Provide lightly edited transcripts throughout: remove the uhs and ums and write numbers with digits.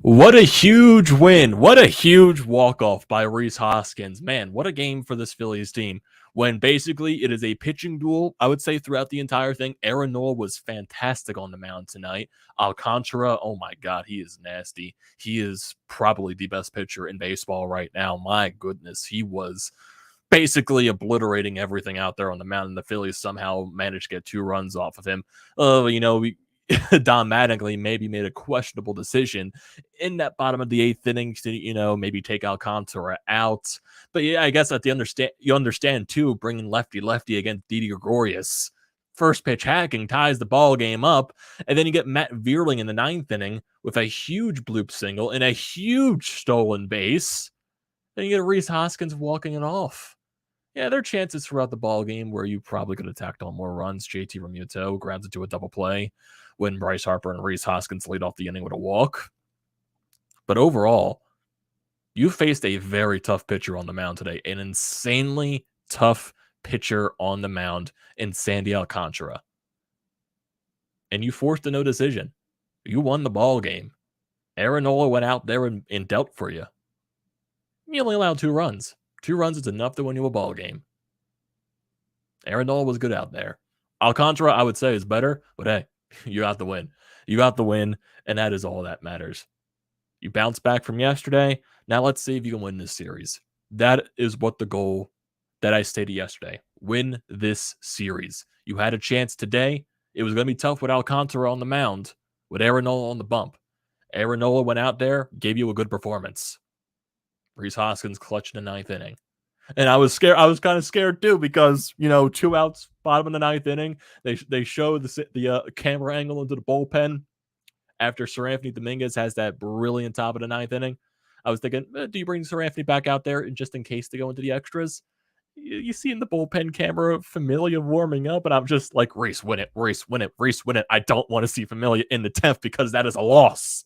What a huge win. What a huge walk-off by Rhys Hoskins. Man, what a game for this Phillies team. When basically it is a pitching duel, I would say throughout the entire thing. Nola was fantastic on the mound tonight. Alcantara, oh my God, he is nasty. He is probably the best pitcher in baseball right now. My goodness, he was basically obliterating everything out there on the mound, and the Phillies somehow managed to get 2 runs off of him. Don Mattingly maybe made a questionable decision in that bottom of the 8th inning to, maybe take Alcantara out. But yeah, I guess you understand too, bringing lefty against Didi Gregorius. First pitch hacking ties the ball game up, and then you get Matt Vierling in the 9th inning with a huge bloop single and a huge stolen base. Then you get Rhys Hoskins walking it off. Yeah, there are chances throughout the ball game where you probably could have tacked on more runs. JT Realmuto grabs it to a double play when Bryce Harper and Rhys Hoskins lead off the inning with a walk. But overall, you faced a very tough pitcher on the mound today, an insanely tough pitcher on the mound in Sandy Alcantara. And you forced a no decision. You won the ball game. Nola went out there and dealt for you. You only allowed 2 runs. 2 runs is enough to win you a ball game. Nola was good out there. Alcantara, I would say, is better, but hey, you got the win. You got the win, and that is all that matters. You bounced back from yesterday. Now let's see if you can win this series. That is what the goal that I stated yesterday. Win this series. You had a chance today. It was going to be tough with Alcantara on the mound, with Nola on the bump. Nola went out there, gave you a good performance. Rhys Hoskins clutched in the 9th inning. And I was scared. I was kind of scared too because 2 outs, bottom of the 9th inning. They show the camera angle into the bullpen after Seranthony Dominguez has that brilliant top of the 9th inning. I was thinking, do you bring Seranthony back out there just in case to go into the extras? You see in the bullpen camera Familia warming up, and I'm just like, Rhys, win it, Rhys, win it, Rhys, win it. I don't want to see Familia in the 10th because that is a loss.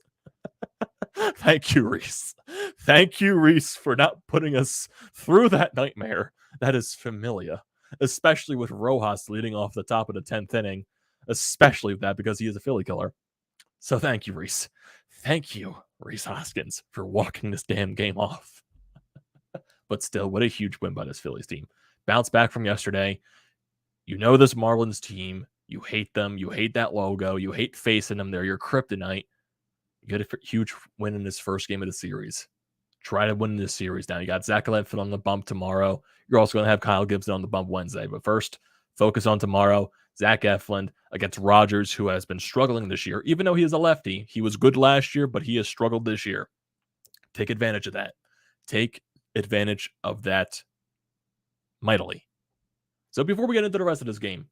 Thank you, Rhys. Thank you, Rhys, for not putting us through that nightmare that is Familia, especially with Rojas leading off the top of the 10th inning, especially with that because he is a Philly killer. So thank you, Rhys. Thank you, Rhys Hoskins, for walking this damn game off. But still, what a huge win by this Phillies team. Bounce back from yesterday. You know this Marlins team. You hate them. You hate that logo. You hate facing them. They're your kryptonite. You get a huge win in this first game of the series. Try to win this series now. You got Zack on the bump tomorrow. You're also going to have Kyle Gibson on the bump Wednesday. But first, focus on tomorrow. Zach Eflin against Rogers, who has been struggling this year. Even though he is a lefty, he was good last year, but he has struggled this year. Take advantage of that. Take advantage of that mightily. So before we get into the rest of this game,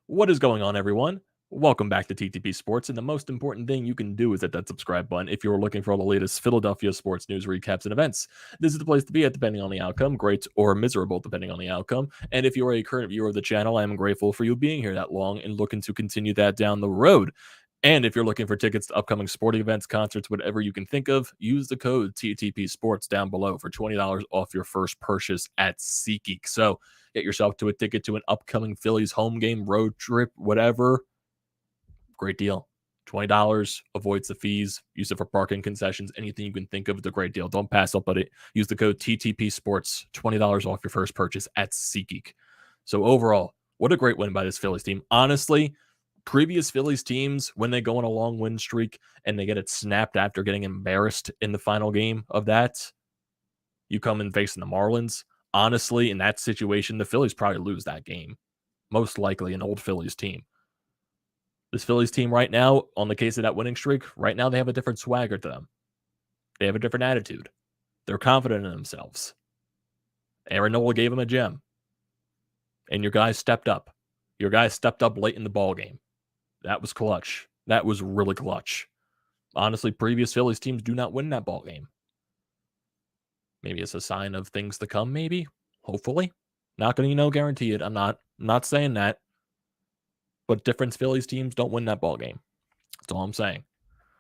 what is going on, everyone? Welcome back to TTP Sports, and the most important thing you can do is hit that subscribe button if you're looking for all the latest Philadelphia sports news, recaps, and events. This is the place to be at, depending on the outcome, great or miserable, depending on the outcome. And if you're a current viewer of the channel, I am grateful for you being here that long and looking to continue that down the road. And if you're looking for tickets to upcoming sporting events, concerts, whatever you can think of, use the code TTP Sports down below for $20 off your first purchase at SeatGeek. So get yourself to a ticket to an upcoming Phillies home game, road trip, whatever. Great deal. $20 avoids the fees. Use it for parking concessions. Anything you can think of is a great deal. Don't pass up on it. Use the code TTP Sports. $20 off your first purchase at SeatGeek. So overall, what a great win by this Phillies team. Honestly, previous Phillies teams, when they go on a long win streak and they get it snapped after getting embarrassed in the final game of that, you come in facing the Marlins. Honestly, in that situation, the Phillies probably lose that game. Most likely an old Phillies team. This Phillies team right now, on the case of that winning streak, right now they have a different swagger to them. They have a different attitude. They're confident in themselves. Nola gave them a gem. And your guys stepped up. Your guys stepped up late in the ball game. That was clutch. That was really clutch. Honestly, previous Phillies teams do not win that ball game. Maybe it's a sign of things to come, maybe. Hopefully. Not going to, guarantee it. I'm not saying that. But different Phillies teams don't win that ball game. That's all I'm saying.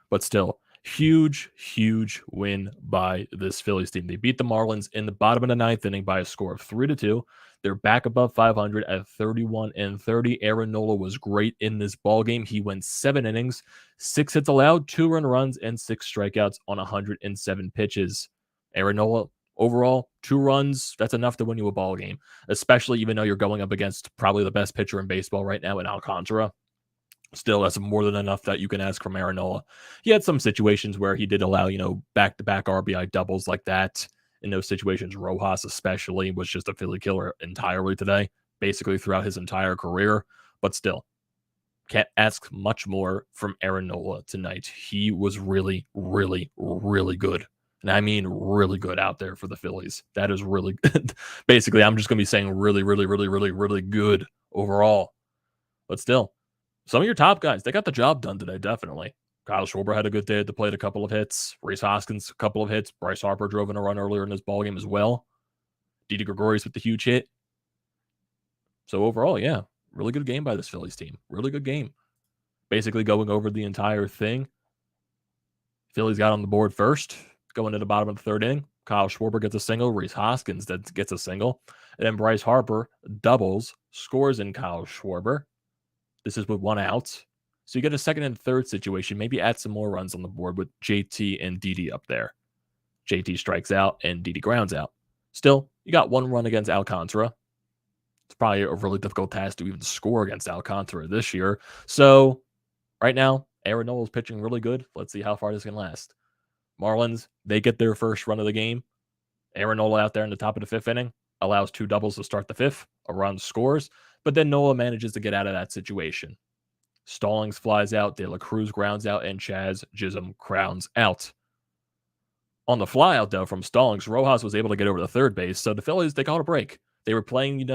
But still, Huge win by this Phillies team. They beat the Marlins in the bottom of the ninth inning by a score of 3-2. They're back above 500 at 31-30. Aaron Nola was great in this ball game. He went 7 innings, 6 hits allowed, 2 earned runs, and 6 strikeouts on 107 pitches. Aaron Nola, overall, 2 runs. That's enough to win you a ball game, especially even though you're going up against probably the best pitcher in baseball right now in Alcantara. Still, that's more than enough that you can ask from Aaron Nola. He had some situations where he did allow, back-to-back RBI doubles like that. In those situations, Rojas especially was just a Philly killer entirely today, basically throughout his entire career. But still, can't ask much more from Aaron Nola tonight. He was really good. And I mean really good out there for the Phillies. That is really good. Basically, I'm just going to be saying really good overall. But still, some of your top guys, they got the job done today, definitely. Kyle Schwarber had a good day at the plate, a couple of hits. Rhys Hoskins, a couple of hits. Bryce Harper drove in a run earlier in this ballgame as well. Didi Gregorius with the huge hit. So overall, yeah, really good game by this Phillies team. Really good game. Basically going over the entire thing. Phillies got on the board first, going to the bottom of the third inning. Kyle Schwarber gets a single. Rhys Hoskins gets a single. And then Bryce Harper doubles, scores in Kyle Schwarber. This is with 1 out. So you get a second and third situation. Maybe add some more runs on the board with JT and Didi up there. JT strikes out and Didi grounds out. Still, you got 1 run against Alcantara. It's probably a really difficult task to even score against Alcantara this year. So right now, Aaron Nola's pitching really good. Let's see how far this can last. Marlins, they get their first run of the game. Aaron Nola out there in the top of the 5th inning allows 2 doubles to start the 5th. A run scores. But then Nola manages to get out of that situation. Stallings flies out, De La Cruz grounds out, and Chaz Chisholm grounds out. On the flyout, though, from Stallings, Rojas was able to get over to third base, so the Phillies, they caught a break. They were playing,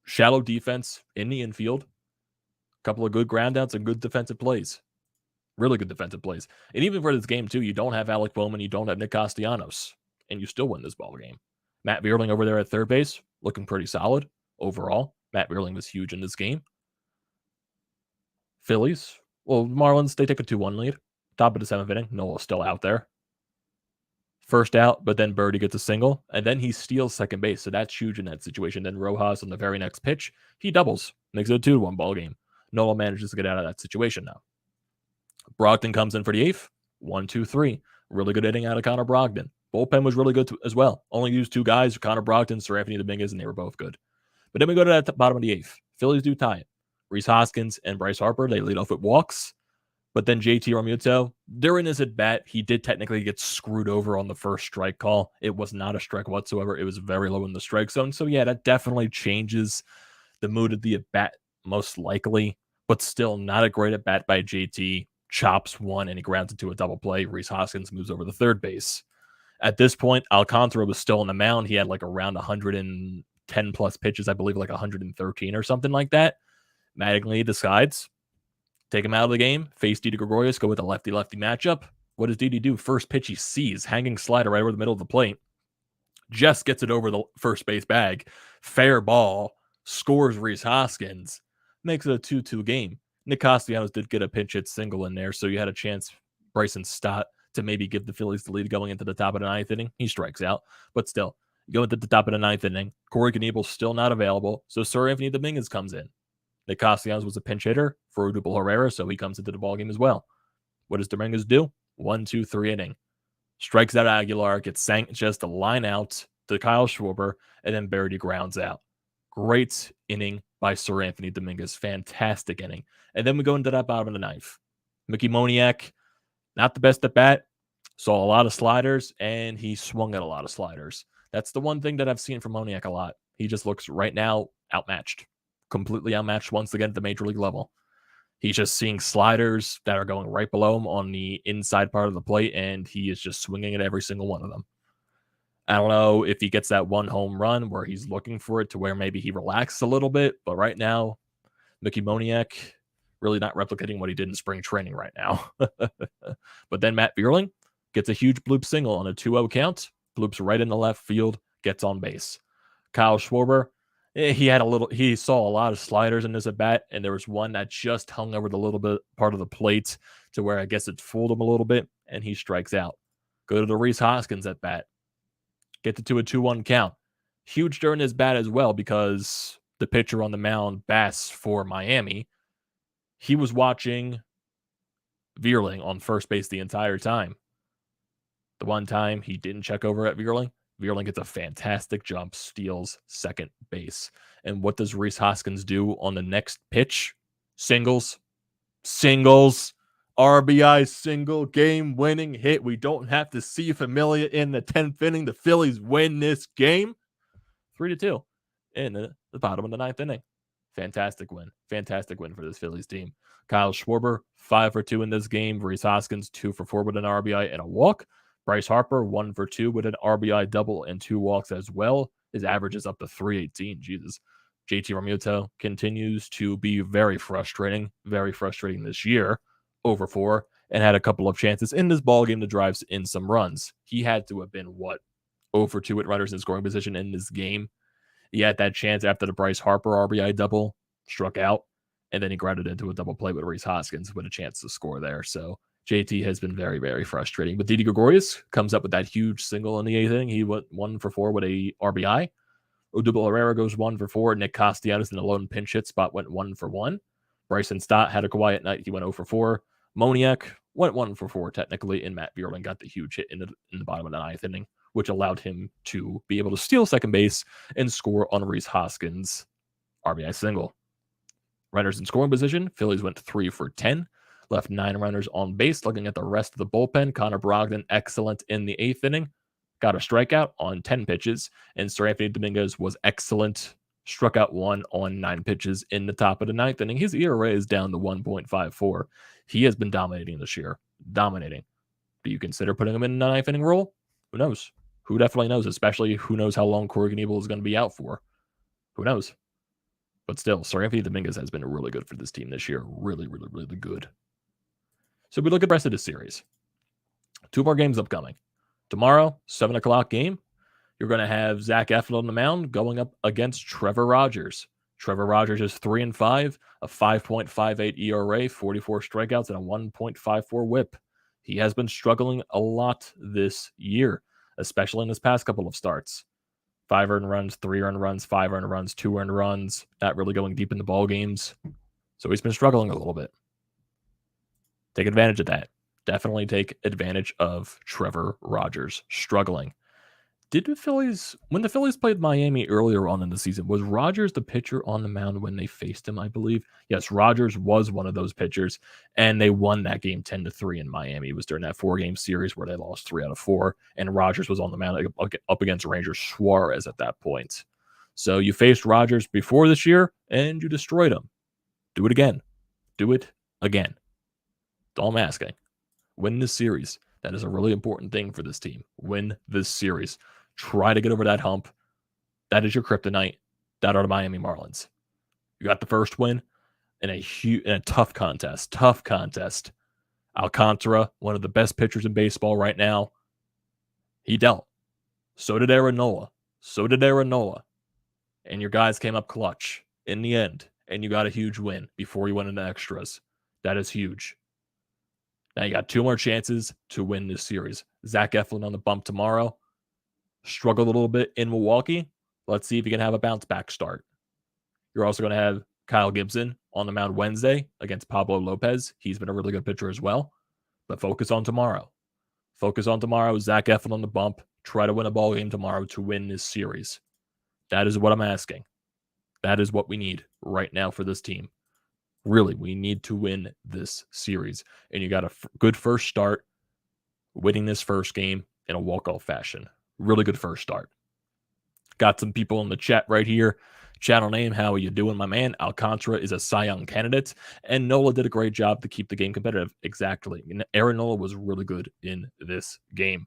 shallow defense in the infield. A couple of good groundouts and good defensive plays. Really good defensive plays. And even for this game, too, you don't have Alec Bowman, you don't have Nick Castellanos, and you still win this ball game. Matt Vierling over there at third base, looking pretty solid overall. Matt Vierling was huge in this game. Phillies, Marlins, they take a 2-1 lead. Top of the 7th inning, Nola's still out there. First out, but then Birdie gets a single, and then he steals second base, so that's huge in that situation. Then Rojas on the very next pitch, he doubles, makes it a 2-1 ball game. Nola manages to get out of that situation now. Brogdon comes in for the 8th, 1-2-3. Really good inning out of Connor Brogdon. Bullpen was really good as well. Only used 2 guys, Connor Brogdon, Sir Anthony Dominguez, and they were both good. But then we go to that bottom of the 8th. Phillies do tie it. Rhys Hoskins and Bryce Harper, they lead off with walks. But then JT Realmuto, during his at-bat, he did technically get screwed over on the first strike call. It was not a strike whatsoever. It was very low in the strike zone. So, yeah, that definitely changes the mood of the at-bat, most likely. But still, not a great at-bat by JT. Chops 1, and he grounds into a double play. Rhys Hoskins moves over to third base. At this point, Alcantara was still on the mound. He had like around 110-plus pitches, I believe like 113 or something like that. Mattingly decides, take him out of the game, face Didi Gregorius, go with a lefty-lefty matchup. What does Didi do? First pitch he sees, hanging slider right over the middle of the plate. Just gets it over the first base bag. Fair ball. Scores Rhys Hoskins. Makes it a 2-2 game. Nick Castellanos did get a pinch hit single in there, so you had a chance, Bryson Stott, to maybe give the Phillies the lead going into the top of the 9th inning. He strikes out. But still, you go into the top of the 9th inning. Corey Knebel's still not available, so Sir Anthony Dominguez comes in. Nick Castellanos was a pinch hitter for Odubel Herrera, so he comes into the ballgame as well. What does Dominguez do? 1-2-3 inning. Strikes out Aguilar, gets sank just a line out to Kyle Schwarber, and then Birdie grounds out. Great inning by Sir Anthony Dominguez. Fantastic inning. And then we go into that bottom of the 9th. Mickey Moniak, not the best at bat. Saw a lot of sliders, and he swung at a lot of sliders. That's the one thing that I've seen from Moniak a lot. He just looks right now outmatched. Completely outmatched once again at the major league level. He's just seeing sliders that are going right below him on the inside part of the plate, and he is just swinging at every single one of them. I don't know if he gets that one home run where he's looking for it to where maybe he relaxes a little bit, but right now, Mickey Moniak really not replicating what he did in spring training right now. But then Matt Vierling gets a huge bloop single on a 2-0 count, bloops right in the left field, gets on base. Kyle Schwarber, He saw a lot of sliders in this at bat, and there was one that just hung over the little bit part of the plate to where I guess it fooled him a little bit, and he strikes out. Go to the Rhys Hoskins at bat, get to a 2-1 count. Huge during his bat as well because the pitcher on the mound, Bass for Miami, he was watching Vierling on first base the entire time. The one time he didn't check over at Vierling, Vierling gets a fantastic jump, steals second base. And what does Rhys Hoskins do on the next pitch? Singles. RBI single, game-winning hit. We don't have to see Familia in the 10th inning. The Phillies win this game 3-2 in the bottom of the 9th inning. Fantastic win. Fantastic win for this Phillies team. Kyle Schwarber, 5 for 2 in this game. Rhys Hoskins, 2 for 4 with an RBI and a walk. Bryce Harper, 1 for 2 with an RBI double and 2 walks as well. His average is up to 318. Jesus. JT Realmuto continues to be very frustrating this year, over 4, and had a couple of chances in this ball game to drive in some runs. He had to have been, 0 for 2 with runners in scoring position in this game. He had that chance after the Bryce Harper RBI double, struck out, and then he grounded into a double play with Rhys Hoskins with a chance to score there. So JT has been very, very frustrating. But Didi Gregorius comes up with that huge single in the 8th inning. He went 1 for 4 with a RBI. Odubel Herrera goes 1 for 4. Nick Castellanos in the lone pinch hit spot went 1 for 1. Bryson Stott had a quiet night. He went 0 for 4. Moniak went 1 for 4 technically, and Matt Vierling got the huge hit in the bottom of the 9th inning, which allowed him to be able to steal second base and score on Rhys Hoskins' RBI single. Runners in scoring position, Phillies went 3 for 10, left 9 runners on base. Looking at the rest of the bullpen, Connor Brogdon, excellent in the 8th inning, got a strikeout on 10 pitches, and Sir Anthony Dominguez was excellent, struck out 1 on 9 pitches in the top of the 9th inning. His ERA is down to 1.54. He has been dominating this year. Dominating. Do you consider putting him in the 9th inning role? Who knows? Who definitely knows, especially who knows how long Corey Knebel is going to be out for. Who knows? But still, Sir Anthony Dominguez has been really good for this team this year. Really, really, really good. So we look at the rest of this series. 2 more games upcoming. Tomorrow, 7 o'clock game, you're going to have Zack Eflin on the mound going up against Trevor Rogers. Trevor Rogers is 3-5, a 5.58 ERA, 44 strikeouts, and a 1.54 whip. He has been struggling a lot this year, especially in his past couple of starts. 5 earned runs, 3 earned runs, 5 earned runs, 2 earned runs, not really going deep in the ball games. So he's been struggling a little bit. Take advantage of that. Definitely take advantage of Trevor Rogers struggling. When the Phillies played Miami earlier on in the season, was Rogers the pitcher on the mound when they faced him, I believe? Yes, Rogers was one of those pitchers, and they won that game 10-3 in Miami. It was during that 4-game series where they lost 3 out of 4, and Rogers was on the mound up against Ranger Suarez at that point. So you faced Rogers before this year, and you destroyed him. Do it again. Do it again. That's all I'm asking. Win this series. That is a really important thing for this team. Win this series. Try to get over that hump. That is your kryptonite. That are the Miami Marlins. You got the first win in a tough contest. Tough contest. Alcantara, one of the best pitchers in baseball right now, he dealt. So did Aaron Nola. And your guys came up clutch in the end, and you got a huge win before you went into extras. That is huge. Now you got 2 more chances to win this series. Zack Eflin on the bump tomorrow. Struggled a little bit in Milwaukee. Let's see if he can have a bounce back start. You're also going to have Kyle Gibson on the mound Wednesday against Pablo Lopez. He's been a really good pitcher as well. But focus on tomorrow. Zack Eflin on the bump. Try to win a ball game tomorrow to win this series. That is what I'm asking. That is what we need right now for this team. Really, we need to win this series. And you got a good first start, winning this first game in a walk-off fashion. Really good first start. Got some people in the chat right here. Channel name, how are you doing, my man? Alcantara is a Cy Young candidate, and Nola did a great job to keep the game competitive. Exactly. Aaron Nola was really good in this game.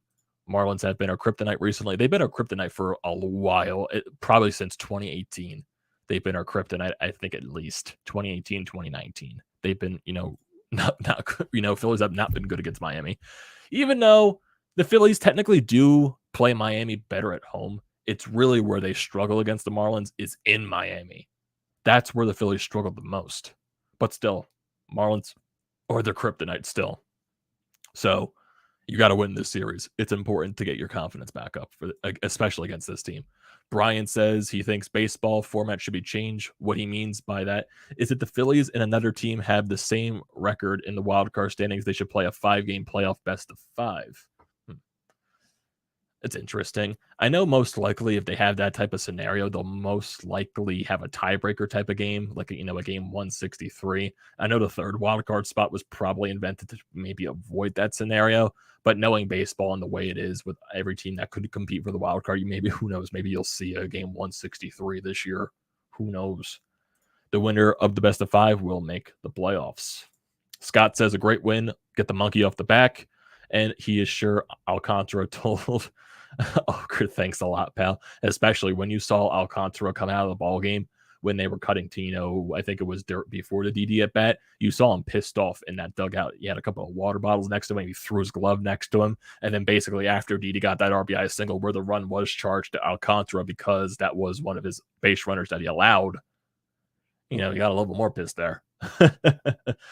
Marlins have been our kryptonite recently. They've been our kryptonite for a while, probably since 2018. They've been our kryptonite, I think, at least 2018, 2019. They've been, Phillies have not been good against Miami. Even though the Phillies technically do play Miami better at home, It's really where they struggle against the Marlins is in Miami. That's where the Phillies struggled the most. But still, Marlins are their kryptonite still. So you got to win this series. It's important to get your confidence back up, especially against this team. Brian says he thinks baseball format should be changed. What he means by that is that the Phillies and another team have the same record in the wild card standings. They should play a 5-game playoff best of 5. It's interesting. I know most likely if they have that type of scenario, they'll most likely have a tiebreaker type of game, like a game 163. I know the third wild card spot was probably invented to maybe avoid that scenario, but knowing baseball and the way it is with every team that could compete for the wild card, who knows, maybe you'll see a game 163 this year. Who knows? The winner of the best of 5 will make the playoffs. Scott says a great win, get the monkey off the back, and he is sure Alcantara told thanks a lot, pal. Especially when you saw Alcantara come out of the ball game when they were cutting to, I think it was before the DD at bat. You saw him pissed off in that dugout. He had a couple of water bottles next to him. He threw his glove next to him. And then basically after DD got that RBI single where the run was charged to Alcantara because that was one of his base runners that he allowed, you got a little bit more pissed there.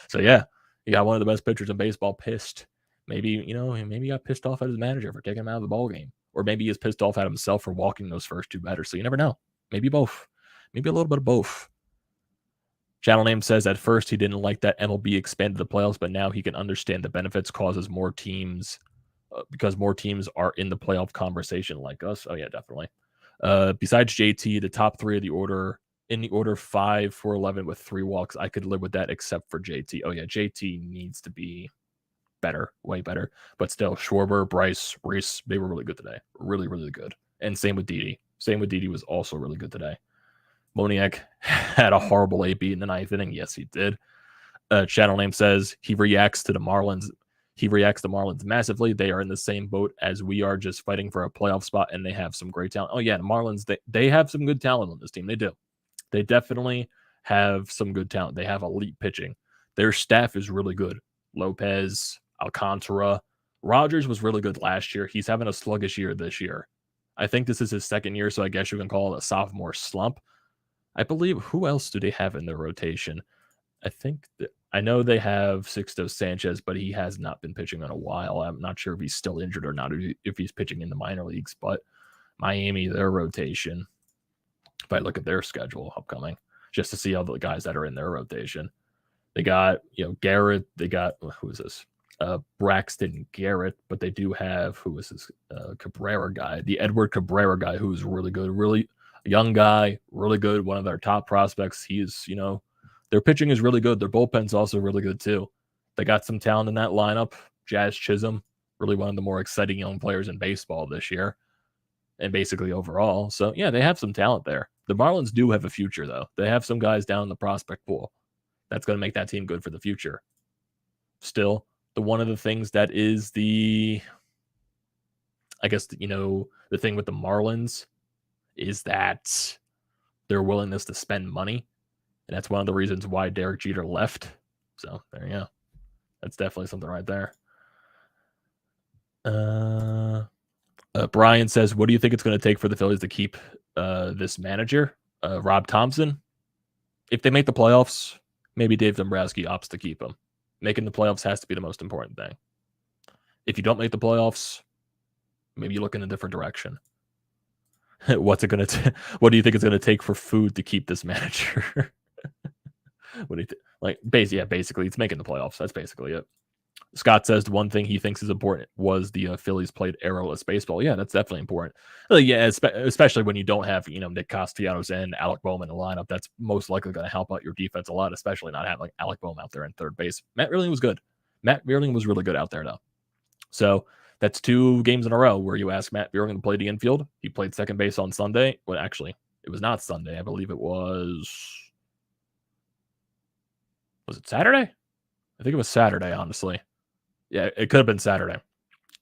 So yeah, you got one of the best pitchers in baseball pissed. Maybe, maybe he got pissed off at his manager for taking him out of the ball game. Or maybe he's pissed off at himself for walking those first 2 batters. So you never know. Maybe both. Maybe a little bit of both. Channel name says at first he didn't like that MLB expanded the playoffs, but now he can understand the benefits causes more teams because more teams are in the playoff conversation like us. Oh, yeah, definitely. Besides JT, the top 3 of the order, in the order 5 for 11 with 3 walks, I could live with that except for JT. Oh, yeah, JT needs to be better, way better. But still, Schwarber, Bryce, Rhys, they were really good today. Really, really good. And same with Didi. Was also really good today. Moniak had a horrible AB in the 9th inning. Yes, he did. Channel name says he reacts to the Marlins. He reacts to Marlins massively. They are in the same boat as we are, just fighting for a playoff spot, and they have some great talent. Oh, yeah, the Marlins, they have some good talent on this team. They do. They definitely have some good talent. They have elite pitching. Their staff is really good. Lopez, Alcantara. Rogers was really good last year. He's having a sluggish year this year. I think this is his 2nd year, so I guess you can call it a sophomore slump. I believe, who else do they have in their rotation? I know they have Sixto Sanchez, but he has not been pitching in a while. I'm not sure if he's still injured or not, if he's pitching in the minor leagues, but Miami, their rotation, if I look at their schedule upcoming, just to see all the guys that are in their rotation. They got, Garrett. They got, who is this? Braxton Garrett, but they do have, who is this? Cabrera guy, the Edward Cabrera guy, who's really good, really young guy, really good, one of their top prospects. He is, their pitching is really good. Their bullpen's also really good too. They got some talent in that lineup. Jazz Chisholm, really one of the more exciting young players in baseball this year, and basically overall. So yeah, they have some talent there. The Marlins do have a future though. They have some guys down in the prospect pool that's going to make that team good for the future. Still, one of the things that is the thing with the Marlins is that their willingness to spend money. And that's one of the reasons why Derek Jeter left. So there you go. That's definitely something right there. Brian says, what do you think it's going to take for the Phillies to keep this manager, Rob Thompson? If they make the playoffs, maybe Dave Dombrowski opts to keep him. Making the playoffs has to be the most important thing. If you don't make the playoffs, maybe you look in a different direction. What do you think it's going to take for food to keep this manager? What do you think? Basically, it's making the playoffs. That's basically it. Scott says the one thing he thinks is important was the Phillies played errorless baseball. Yeah, that's definitely important. Yeah, especially when you don't have, Nick Castellanos and Alec Bohm in the lineup. That's most likely going to help out your defense a lot, especially not having Alec Bohm out there in third base. Matt Vierling was good. Matt Vierling was really good out there, though. So that's 2 games in a row where you ask Matt Vierling to play the infield. He played second base on Sunday. Well, actually, it was not Sunday. I believe it was it Saturday? I think it was Saturday, honestly. Yeah, it could have been Saturday.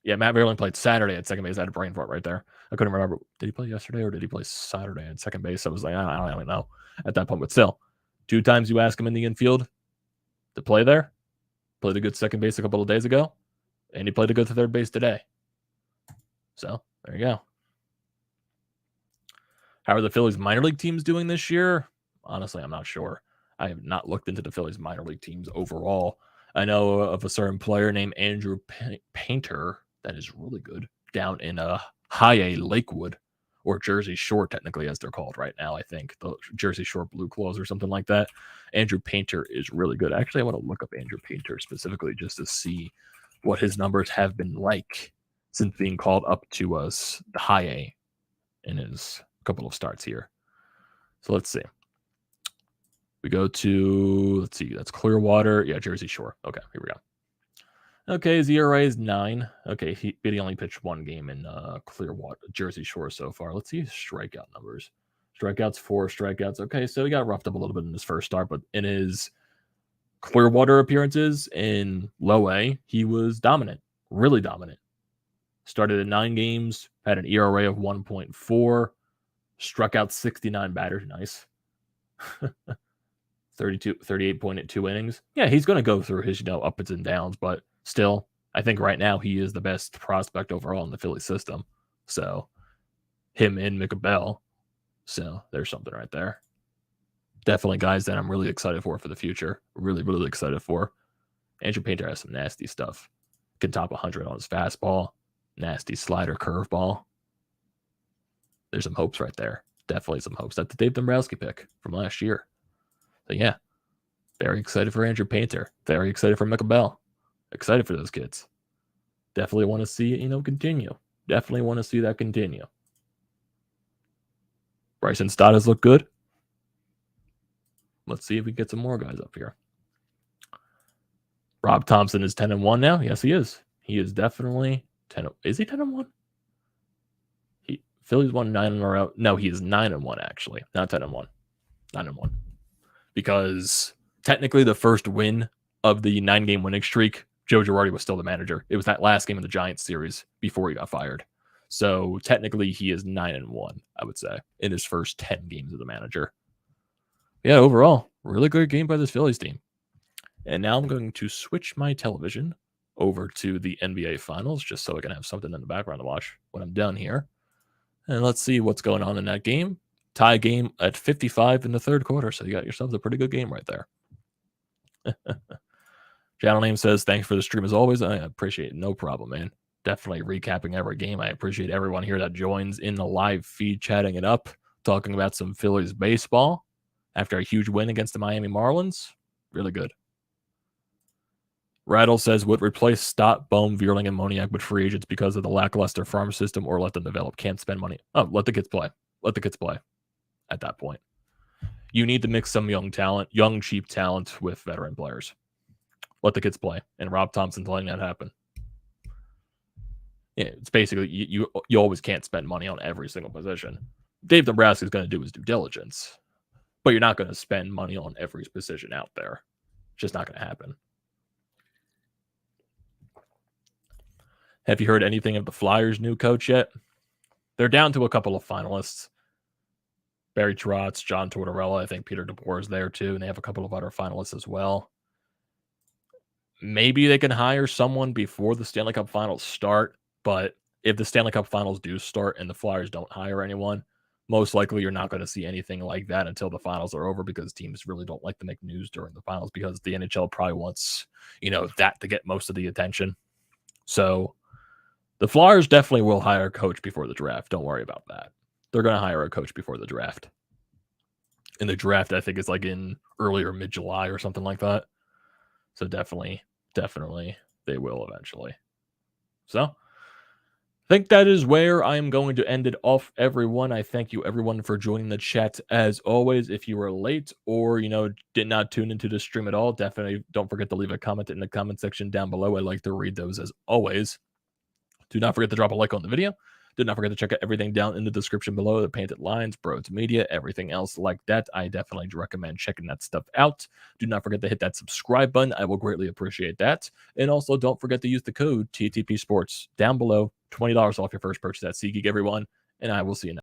Yeah, Matt Vierling played Saturday at second base. I had a brain fart right there. I couldn't remember. Did he play yesterday or did he play Saturday at second base? I was like, I don't even know at that point. But still, 2 times you ask him in the infield to play there. Played a good second base a couple of days ago. And he played a good third base today. So, there you go. How are the Phillies minor league teams doing this year? Honestly, I'm not sure. I have not looked into the Phillies minor league teams overall. I know of a certain player named Andrew Painter that is really good down in High A Lakewood, or Jersey Shore, technically, as they're called right now. I think the Jersey Shore Blue Claws or something like that. Andrew Painter is really good. Actually, I want to look up Andrew Painter specifically just to see what his numbers have been like since being called up to us the High A in his couple of starts here. So let's see. We go to, let's see, that's Clearwater. Yeah, Jersey Shore. Okay, here we go. Okay, his ERA is 9. Okay, he only pitched 1 game in Clearwater, Jersey Shore so far. Let's see his strikeout numbers. Strikeouts, 4 strikeouts. Okay, so he got roughed up a little bit in his first start, but in his Clearwater appearances in low A, he was dominant, really dominant. Started in 9 games, had an ERA of 1.4, struck out 69 batters. Nice. 38.2 innings. Yeah, he's going to go through his, ups and downs, but still, I think right now he is the best prospect overall in the Philly system. So, him and McAbell. So, there's something right there. Definitely guys that I'm really excited for the future. Really, really excited for. Andrew Painter has some nasty stuff. Can top 100 on his fastball. Nasty slider curveball. There's some hopes right there. Definitely some hopes. That's the Dave Dombrowski pick from last year. So yeah, very excited for Andrew Painter. Very excited for McAbell. Excited for those kids. Definitely want to see it, continue. Definitely want to see that continue. Bryce and Status look good. Let's see if we get some more guys up here. Rob Thompson is 10-1 now. Yes, he is. He is definitely 10. Is he 10-1? Phillies won 9 in a row. No, he is 9-1 actually, not 10-1. 9-1. Because technically the first win of the 9-game winning streak, Joe Girardi was still the manager. It was that last game of the Giants series before he got fired. So technically he is 9-1, I would say, in his first 10 games as the manager. Yeah, overall, really good game by this Phillies team. And now I'm going to switch my television over to the NBA Finals just so I can have something in the background to watch when I'm done here. And let's see what's going on in that game. Tie game at 55 in the third quarter. So you got yourselves a pretty good game right there. Channel name says, thanks for the stream as always. I appreciate it. No problem, man. Definitely recapping every game. I appreciate everyone here that joins in the live feed, chatting it up, talking about some Phillies baseball after a huge win against the Miami Marlins. Really good. Rattle says, would replace Stott, Bohm, Vierling, and Moniak with free agents because of the lackluster farm system, or let them develop. Can't spend money. Oh, let the kids play. Let the kids play at that point. You need to mix some young talent, young, cheap talent with veteran players. Let the kids play. And Rob Thompson's letting that happen. Yeah, it's basically, you always can't spend money on every single position. Dave Dombrowski is going to do his due diligence, but you're not going to spend money on every position out there. It's just not going to happen. Have you heard anything of the Flyers' new coach yet? They're down to a couple of finalists. Barry Trotz, John Tortorella, I think Peter DeBoer is there too, and they have a couple of other finalists as well. Maybe they can hire someone before the Stanley Cup Finals start, but if the Stanley Cup Finals do start and the Flyers don't hire anyone, most likely you're not going to see anything like that until the finals are over, because teams really don't like to make news during the finals, because the NHL probably wants, that to get most of the attention. So the Flyers definitely will hire a coach before the draft. Don't worry about that. They're going to hire a coach before the draft. And the draft, I think, is like in early or mid-July or something like that. So definitely, they will eventually. So I think that is where I am going to end it off, everyone. I thank you, everyone, for joining the chat. As always, if you were late or, did not tune into the stream at all, definitely don't forget to leave a comment in the comment section down below. I like to read those as always. Do not forget to drop a like on the video. Do not forget to check out everything down in the description below, the painted lines, BrodesMedia, everything else like that. I definitely recommend checking that stuff out. Do not forget to hit that subscribe button. I will greatly appreciate that. And also, don't forget to use the code TTPSports down below. $20 off your first purchase at SeatGeek, everyone. And I will see you next time.